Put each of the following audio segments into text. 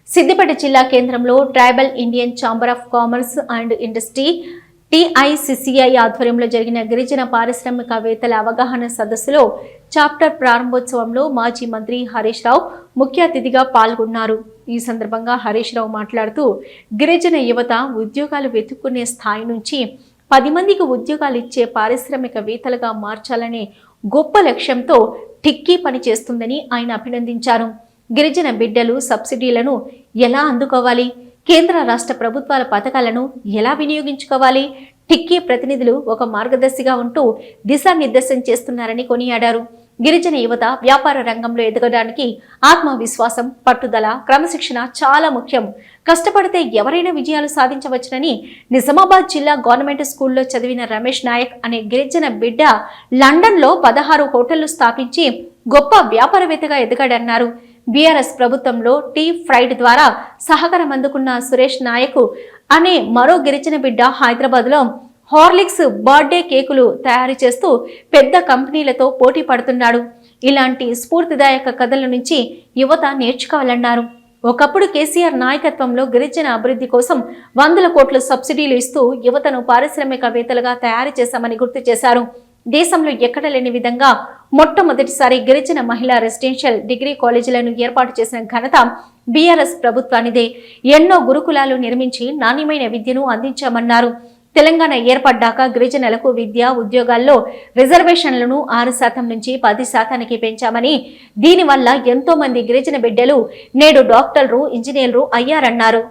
సిద్దిపేట జిల్లా కేంద్రంలో tribal Indian chamber of commerce and industry TICCI ఆధ్వర్యంలో జరిగిన గిరిజన పారిశ్రామికవేత్తల అవగాహన సదస్సులో చాప్టర్ ప్రారంభోత్సవంలో మాజీ మంత్రి హరీష్ రావు ముఖ్య అతిథిగా పాల్గొన్నారు. ఈ సందర్భంగా హరీష్ రావు మాట్లాడుతూ గిరిజన యువత ఉద్యోగాలు వెతుక్కునే స్థాయి నుంచి 10 మందికి ఉద్యోగాలు ఇచ్చే పారిశ్రామికవేత్తలుగా మార్చాలనే గొప్ప లక్ష్యంతో టిక్కీ పనిచేస్తుందని ఆయన అభినందించారు. గిరిజన బిడ్డలు సబ్సిడీలను ఎలా అందుకోవాలి, కేంద్ర రాష్ట్ర ప్రభుత్వాల పథకాలను ఎలా వినియోగించుకోవాలి, టిక్కీ ప్రతినిధులు ఒక మార్గదర్శిగా ఉంటూ దిశానిర్దేశం చేస్తున్నారని కొనియాడారు. గిరిజన యువత వ్యాపార రంగంలో ఎదగడానికి ఆత్మవిశ్వాసం, పట్టుదల, క్రమశిక్షణ చాలా ముఖ్యం. కష్టపడితే ఎవరైనా విజయాలు సాధించవచ్చునని నిజామాబాద్ జిల్లా గవర్నమెంట్ స్కూల్లో చదివిన రమేష్ నాయక్ అనే గిరిజన బిడ్డ లండన్లో 16 హోటళ్లు స్థాపించి గొప్ప వ్యాపారవేత్తగా ఎదగాడన్నారు. బీఆర్ఎస్ ప్రభుత్వంలో టీ ఫ్రైడ్ ద్వారా సహకారం అందుకున్న సురేష్ నాయక్ అనే మరో గిరిజన బిడ్డ హైదరాబాద్లో హార్లిక్స్ బర్త్డే కేకులు తయారు చేస్తూ పెద్ద కంపెనీలతో పోటీ పడుతున్నాడు. ఇలాంటి స్ఫూర్తిదాయక కథల నుంచి యువత నేర్చుకోవాలన్నారు. ఒకప్పుడు కేసీఆర్ నాయకత్వంలో గిరిజన అభివృద్ధి కోసం 100 కోట్ల సబ్సిడీలు ఇస్తూ యువతను పారిశ్రామికవేత్తలుగా తయారు చేశామని గుర్తు చేశారు. దేశంలో ఎక్కడ లేని విధంగా మొట్టమొదటిసారి గిరిజన మహిళా రెసిడెన్షియల్ డిగ్రీ కాలేజీలను ఏర్పాటు చేసిన ఘనత బీఆర్ఎస్ ప్రభుత్వానిదే. ఎన్నో గురుకులాలు నిర్మించి నాణ్యమైన విద్యను అందించామన్నారు. తెలంగాణ ఏర్పడ్డాక గిరిజనులకు విద్య, ఉద్యోగాల్లో రిజర్వేషన్లను 6% నుంచి 10%కి పెంచామని, దీనివల్ల ఎంతో మంది గిరిజన బిడ్డలు నేడు డాక్టర్లు, ఇంజనీర్లు అయ్యారన్నారు.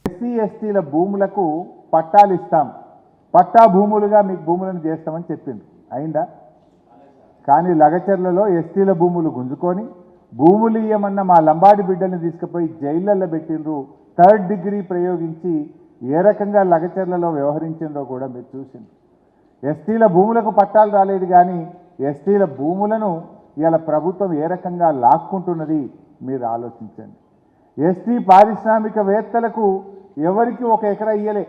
ఎస్సీ ఎస్టీల భూములకు పట్టాలు ఇస్తాం, పట్టా భూములుగా మీకు భూములను చేస్తామని చెప్పింది. అయిందా? కానీ లగచర్లలో ఎస్టీల భూములు గుంజుకొని భూములు ఇయ్యమన్న మా లంబాడి బిడ్డల్ని తీసుకుపోయి జైళ్ళల్లో పెట్టిండ్రు. 3rd డిగ్రీ ప్రయోగించి ఏ రకంగా లగచర్లలో వ్యవహరించిందో కూడా మీరు చూసింది. ఎస్టీల భూములకు పట్టాలు రాలేదు, కానీ ఎస్టీల భూములను ఇలా ప్రభుత్వం ఏ రకంగా లాక్కుంటున్నది మీరు ఆలోచించండి. ఎస్టీ పారిశ్రామికవేత్తలకు ఎవరికి 1 ఎకరా ఇయ్యలే,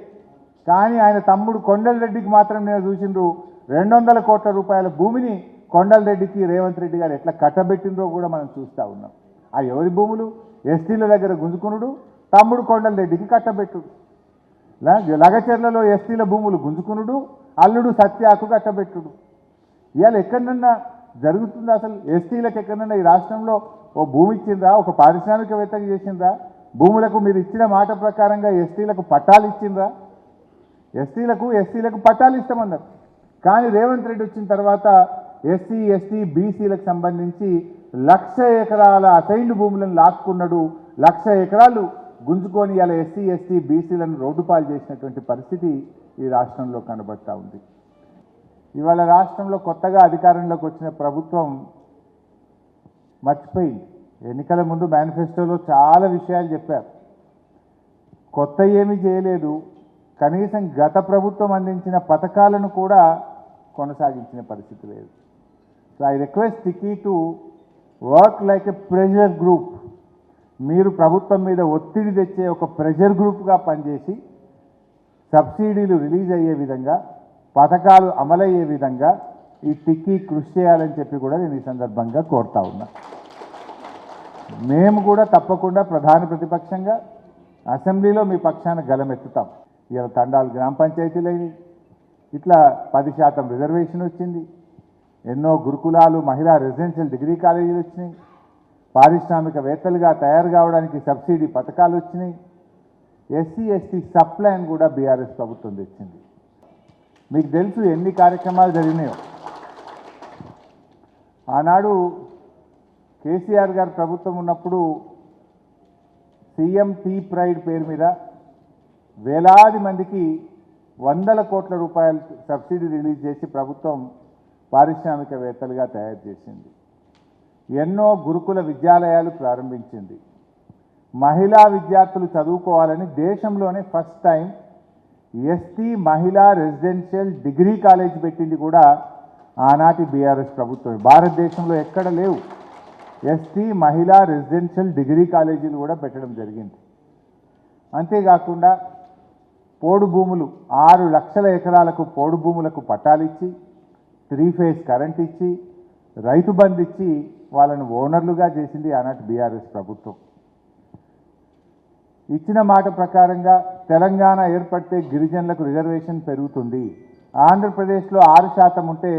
కానీ ఆయన తమ్ముడు కొండలరెడ్డికి మాత్రం నేను చూసిండ్రు 200 కోట్ల రూపాయల భూమిని కొండలరెడ్డికి రేవంత్ రెడ్డి గారు ఎట్లా కట్టబెట్టిండ్రో కూడా మనం చూస్తూ ఉన్నాం. ఆ ఎవరి భూములు? ఎస్టీల దగ్గర గుంజుకునుడు, తమ్ముడు కొండలరెడ్డికి కట్టబెట్టుడు. లగచర్లలో ఎస్టీల భూములు గుంజుకునుడు, అల్లుడు సత్యాకు కట్టబెట్టుడు. ఇవాళ ఎక్కడన్నా జరుగుతుందా? అసలు ఎస్టీలకు ఎక్కడన్నా ఈ రాష్ట్రంలో ఓ భూమి ఇచ్చిండ్రా? ఒక పారిశ్రామికవేత్తకు చేసిండ్రా? భూములకు మీరు ఇచ్చిన మాట ప్రకారంగా ఎస్టీలకు పట్టాలు ఇచ్చిండ్రా? ఎస్సీలకు పట్టాలు ఇస్తామన్నారు. కానీ రేవంత్ రెడ్డి వచ్చిన తర్వాత ఎస్సీ, ఎస్టీ, బీసీలకు సంబంధించి 1,00,000 ఎకరాల అసైన్డ్ భూములను లాక్కున్నాడు. 1,00,000 ఎకరాలు గుంజుకొని ఇలా ఎస్సీ, ఎస్టీ, బీసీలను రోడ్డుపాలు చేసినటువంటి పరిస్థితి ఈ రాష్ట్రంలో కనబడతా ఉంది. ఇవాళ రాష్ట్రంలో కొత్తగా అధికారంలోకి వచ్చిన ప్రభుత్వం మర్చిపోయింది. ఎన్నికల ముందు మేనిఫెస్టోలో చాలా విషయాలు చెప్పారు, కొత్త ఏమీ చేయలేదు. కనీసం గత ప్రభుత్వం అందించిన పథకాలను కూడా కొనసాగించిన పరిస్థితి లేదు. So I request tikki to work like a pressure group. మీరు ప్రభుత్వం మీద ఒత్తిడి తెచ్చే ఒక ప్రెషర్ గ్రూప్గా పనిచేసి సబ్సిడీలు రిలీజ్ అయ్యే విధంగా, పథకాలు అమలయ్యే విధంగా ఈ టిక్కీ కృషి చేయాలని చెప్పి కూడా నేను ఈ సందర్భంగా కోరుతా ఉన్నా. మేము కూడా తప్పకుండా ప్రధాన ప్రతిపక్షంగా అసెంబ్లీలో మీ పక్షాన గలమెత్తుతాం. ఇలా తండాలు గ్రామ పంచాయతీలైనవి, ఇట్లా 10% రిజర్వేషన్ వచ్చింది, ఎన్నో గురుకులాలు, మహిళా రెసిడెన్షియల్ డిగ్రీ కాలేజీలు వచ్చినాయి, పారిశ్రామికవేత్తలుగా తయారు కావడానికి సబ్సిడీ పథకాలు వచ్చినాయి, ఎస్సీ ఎస్టీ సప్లైన్ కూడా బీఆర్ఎస్ ప్రభుత్వం తెచ్చింది. మీకు తెలుసు ఎన్ని కార్యక్రమాలు జరిగినాయో. ఆనాడు కేసీఆర్ గారు ప్రభుత్వం ఉన్నప్పుడు సీఎం టీ ప్రైడ్ పేరు మీద వేలాది మందికి 100 కోట్ల రూపాయలు సబ్సిడీ రిలీజ్ చేసి ప్రభుత్వం పారిశ్రామికవేత్తలుగా తయారు చేసింది. ఎన్నో గురుకుల విద్యాలయాలు ప్రారంభించింది. మహిళా విద్యార్థులు చదువుకోవాలని దేశంలోనే ఫస్ట్ టైం ఎస్టీ మహిళా రెసిడెన్షియల్ డిగ్రీ కాలేజ్ పెట్టింది కూడా ఆనాటి బీఆర్ఎస్ ప్రభుత్వం. భారతదేశంలో ఎక్కడ లేవు ఎస్టీ మహిళా రెసిడెన్షియల్ డిగ్రీ కాలేజీలు కూడా పెట్టడం జరిగింది. అంతేకాకుండా పోడు భూములు 6 లక్షల ఎకరాలకు పోడు భూములకు పట్టాలిచ్చి, 3 ఫేజ్ కరెంట్ ఇచ్చి, రైతు బంధు ఇచ్చి వాళ్ళను ఓనర్లుగా చేసింది ఆనాటి బీఆర్ఎస్ ప్రభుత్వం. ఇచ్చిన మాట ప్రకారంగా తెలంగాణ ఏర్పడితే గిరిజనులకు రిజర్వేషన్ పెరుగుతుంది. ఆంధ్రప్రదేశ్లో 6% ఉంటే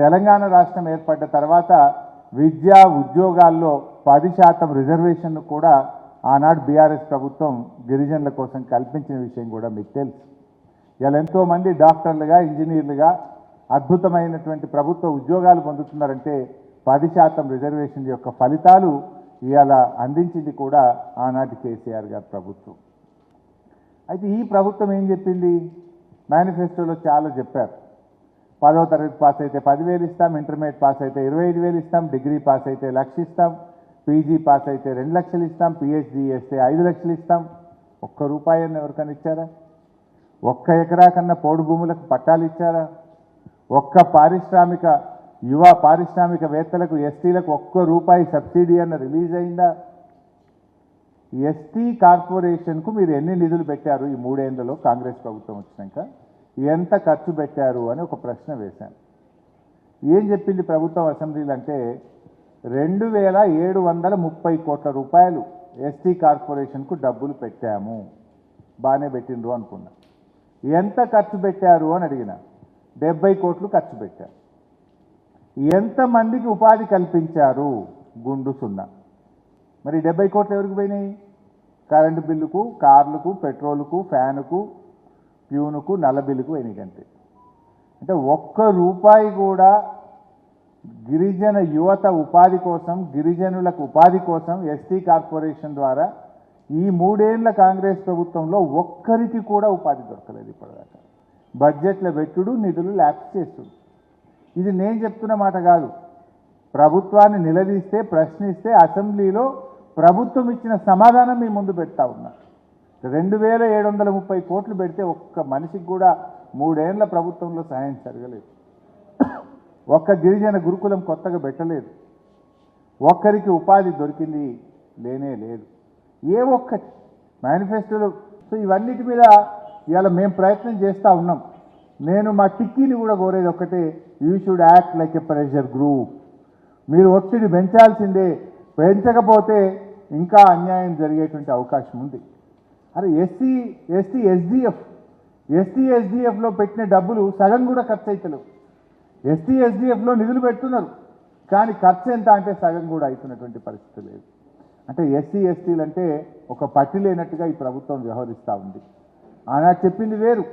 తెలంగాణ రాష్ట్రం ఏర్పడ్డ తర్వాత విద్యా ఉద్యోగాల్లో 10% రిజర్వేషన్ను కూడా ఆనాడు బీఆర్ఎస్ ప్రభుత్వం గిరిజనుల కోసం కల్పించిన విషయం కూడా మీకు తెలుసు. ఇలా ఎంతోమంది డాక్టర్లుగా, ఇంజనీర్లుగా అద్భుతమైనటువంటి ప్రభుత్వ ఉద్యోగాలు పొందుతున్నారంటే 10% రిజర్వేషన్ యొక్క ఫలితాలు ఇవాళ అందించింది కూడా ఆనాటి కేసీఆర్ గారి ప్రభుత్వం. అయితే ఈ ప్రభుత్వం ఏం చెప్పింది? మేనిఫెస్టోలో చాలా చెప్పారు. 10వ తరగతి పాస్ అయితే 10,000 ఇస్తాం, ఇంటర్మీడియట్ పాస్ అయితే 25,000 ఇస్తాం, డిగ్రీ పాస్ అయితే 1,00,000 ఇస్తాం, పీజీ పాస్ అయితే 2 లక్షలు ఇస్తాం, పిహెచ్డీ చేస్తే 5 లక్షలు ఇస్తాం. ఒక్క రూపాయి అని ఎవరికైనా ఇచ్చారా? ఒక్క ఎకరా కన్నా పోడు భూములకు పట్టాలు ఇచ్చారా? ఒక్క యువ పారిశ్రామికవేత్తలకు, ఎస్టీలకు ఒక్క రూపాయి సబ్సిడీ అన్న రిలీజ్ అయిందా? ఎస్టీ కార్పొరేషన్కు మీరు ఎన్ని నిధులు పెట్టారు ఈ 3 ఏళ్లలో? కాంగ్రెస్ ప్రభుత్వం వచ్చినాక ఎంత ఖర్చు పెట్టారు అని ఒక ప్రశ్న వేశాను. ఏం చెప్పింది ప్రభుత్వం అసెంబ్లీలో అంటే 2,730 కోట్ల రూపాయలు ఎస్టీ కార్పొరేషన్కు డబ్బులు పెట్టాము. బాగానే పెట్టిండ్రు అనుకున్నా. ఎంత ఖర్చు పెట్టారు అని అడిగిన 70 కోట్లు ఖర్చు పెట్టారు. ఎంతమందికి ఉపాధి కల్పించారు? గుండు సున్నా. మరి 70 కోట్లు ఎవరికి పోయినాయి? కరెంటు బిల్లుకు, కార్లకు, పెట్రోలుకు, ఫ్యానుకు, ప్యూనుకు, నల్ల బిల్లుకు పోయినాయి అంతే. అంటే ఒక్క రూపాయి కూడా గిరిజన యువత ఉపాధి కోసం, గిరిజనులకు ఉపాధి కోసం ఎస్టీ కార్పొరేషన్ ద్వారా ఈ 3 ఏళ్ల కాంగ్రెస్ ప్రభుత్వంలో ఒక్కరికి కూడా ఉపాధి దొరకలేదు ఇప్పటిదాకా. బడ్జెట్లో పెట్టుడు, నిధులు ల్యాప్స్ చేస్తుడు. ఇది నేను చెప్తున్న మాట కాదు. ప్రభుత్వాన్ని నిలదీస్తే, ప్రశ్నిస్తే అసెంబ్లీలో ప్రభుత్వం ఇచ్చిన సమాధానం మీ ముందు పెడతా ఉన్నా. 2,730 కోట్లు పెడితే ఒక్క మనిషికి కూడా 3 ఏళ్ల ప్రభుత్వంలో సహాయం జరగలేదు. ఒక్క గిరిజన గురుకులం కొత్తగా పెట్టలేదు. ఒక్కరికి ఉపాధి దొరికింది లేనే లేదు. ఏ ఒక్కటి మేనిఫెస్టోలో. సో ఇవన్నిటి మీద ఇవాళ మేము ప్రయత్నం చేస్తూ ఉన్నాం. నేను మా టిక్కీని కూడా కోరేది ఒక్కటే, you should act like a pressure group. మీరు ఒత్తిడి పెంచాల్సిందే. పెంచకపోతే ఇంకా అన్యాయం జరిగేటువంటి అవకాశం ఉంది. అరే ఎస్టీ ఎస్డిఎఫ్లో పెట్టిన డబ్బులు సగం కూడా ఖర్చు అవుతలేవు. ఎస్టీ ఎస్డిఎఫ్లో నిధులు పెడుతున్నారు, కానీ ఖర్చు ఎంత అంటే సగం కూడా అవుతున్నటువంటి పరిస్థితి లేదు. అంటే ఎస్సీ ఎస్టీలు అంటే ఒక పట్టి లేనట్టుగా ఈ ప్రభుత్వం వ్యవహరిస్తూ ఉంది. ఆనాడు చెప్పింది వేరు,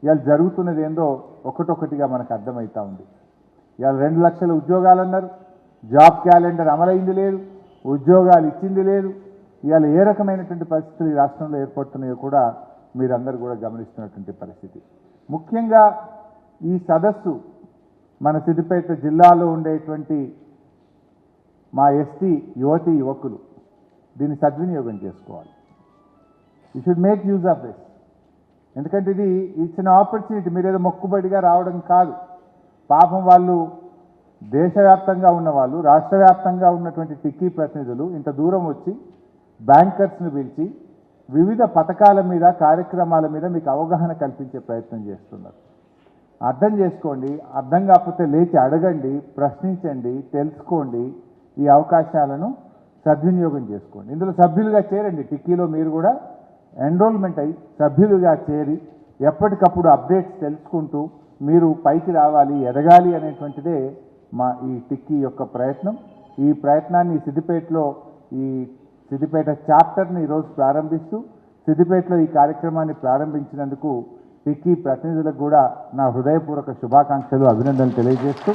ఇవాళ జరుగుతున్నది ఏందో ఒకటొకటిగా మనకు అర్థమవుతూ ఉంది. ఇవాళ 2 లక్షల ఉద్యోగాలు అన్నారు, జాబ్ క్యాలెండర్ అమలైంది లేదు, ఉద్యోగాలు ఇచ్చింది లేదు. ఇవాళ ఏ రకమైనటువంటి పరిస్థితులు ఈ రాష్ట్రంలో ఏర్పడుతున్నాయో కూడా మీరందరూ కూడా గమనిస్తున్నటువంటి పరిస్థితి. ముఖ్యంగా ఈ సదస్సు మన సిద్దిపేట జిల్లాలో ఉండేటువంటి మా ఎస్టీ యువతీ యువకులు దీన్ని సద్వినియోగం చేసుకోవాలి. You should make use of this. ఎందుకంటే ఇది ఇచ్చిన ఆపర్చునిటీ. మీరేదో మొక్కుబడిగా రావడం కాదు. పాపం వాళ్ళు దేశవ్యాప్తంగా ఉన్నవాళ్ళు, రాష్ట్ర వ్యాప్తంగా ఉన్నటువంటి టిక్కీ ప్రతినిధులు ఇంత దూరం వచ్చి బ్యాంకర్స్ను పిలిచి వివిధ పథకాల మీద, కార్యక్రమాల మీద మీకు అవగాహన కల్పించే ప్రయత్నం చేస్తున్నారు. అర్థం చేసుకోండి. అర్థం కాకపోతే లేచి అడగండి, ప్రశ్నించండి, తెలుసుకోండి. ఈ అవకాశాలను సద్వినియోగం చేసుకోండి. ఇందులో సభ్యులుగా చేరండి. టిక్కీలో మీరు కూడా ఎన్రోల్మెంట్ అయ్యి సభ్యులుగా చేరి ఎప్పటికప్పుడు అప్డేట్స్ తెలుసుకుంటూ మీరు పైకి రావాలి, ఎదగాలి అనేటువంటిదే మా ఈ టిక్కీ యొక్క ప్రయత్నం. ఈ ప్రయత్నాన్ని సిద్దిపేట చాప్టర్ని ఈరోజు ప్రారంభిస్తూ సిద్దిపేటలో ఈ కార్యక్రమాన్ని ప్రారంభించినందుకు టిక్కీ ప్రతినిధులకు కూడా నా హృదయపూర్వక శుభాకాంక్షలు, అభినందనలు తెలియజేస్తూ